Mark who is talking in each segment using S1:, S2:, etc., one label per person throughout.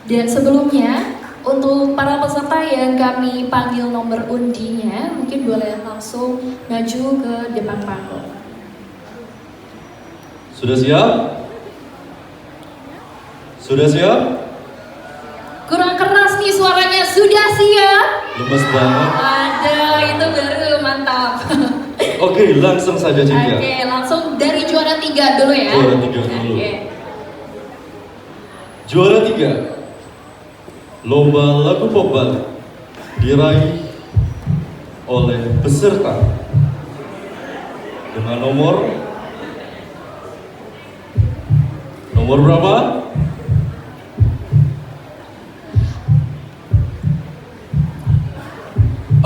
S1: Dan sebelumnya, untuk para peserta yang kami panggil nomor undinya, mungkin boleh langsung maju ke depan panggung.
S2: Sudah siap? Sudah siap?
S1: Kurang keras nih suaranya, sudah siap?
S2: Lemes banget.
S1: Ada, itu baru mantap.
S2: Oke, langsung saja Cynthia.
S1: Oke, langsung dari juara 3 dulu ya.
S2: Juara 3 dulu.
S1: Oke.
S2: Juara 3, Lomba Lagu Pop Bali, diraih oleh peserta dengan nomor berapa?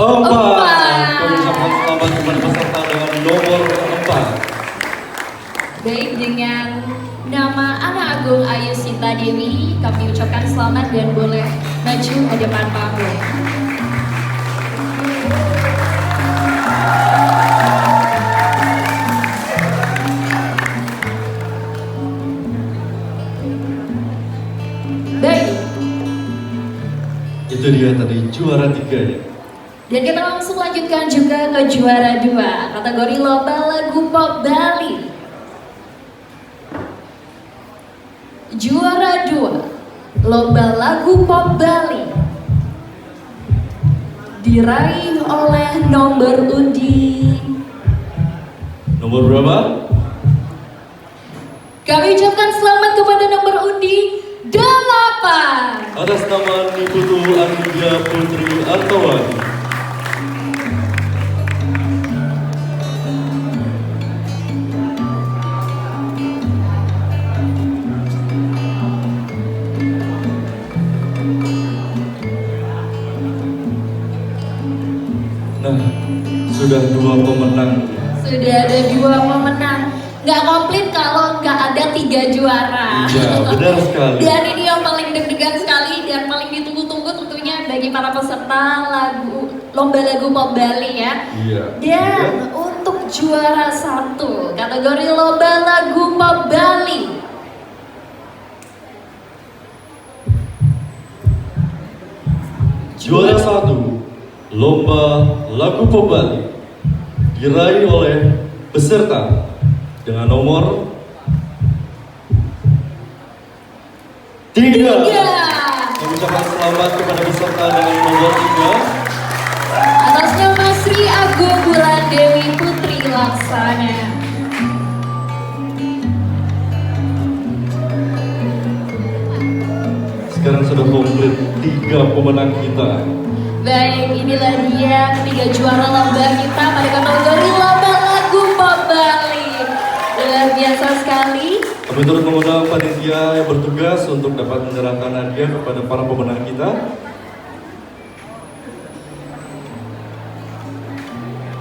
S2: 4. Kami ucapkan selamat kepada peserta dengan nomor 4.
S1: Baik, dengan nama Anak Agung Ayu Sinta Dewi, kami ucapkan selamat dan boleh maju ke depan panggung. Baik.
S2: Itu dia tadi juara 3 ya.
S1: Dan kita langsung lanjutkan juga ke juara 2, kategori Lomba Lagu Pop Bali. Juara 2, Lomba Lagu Pop Bali, diraih oleh nomor undi.
S2: Nomor berapa?
S1: Kami ucapkan selamat kepada nomor undi 8.
S2: Atas nama Niputu Anindya Putri Artawati. Nah, sudah 2 pemenang.
S1: Sudah ada 2 pemenang. Nggak komplit kalau nggak ada 3 juara.
S2: Iya, benar sekali.
S1: Dan ini yang paling deg-degan sekali dan paling ditunggu-tunggu tentunya bagi para peserta Lomba Lagu Pop Bali ya.
S2: Iya.
S1: Dan untuk juara 1 kategori Lomba Lagu Pop Bali,
S2: Juara 1 Lomba Lagu Pop Bali diraih oleh peserta dengan nomor 3. Kami ucapkan selamat kepada peserta dengan nomor 3.
S1: atas nama Sri Agung Bulan Dewi Putri Laksana.
S2: Sekarang sudah komplit 3 pemenang kita.
S1: Baik, inilah dia ketiga juara lomba kita pada kategori Lomba Lagu Pop Bali. Luar biasa sekali.
S2: Kami turut mengundang panitia yang bertugas untuk dapat menyerahkan hadiah kepada para pemenang kita.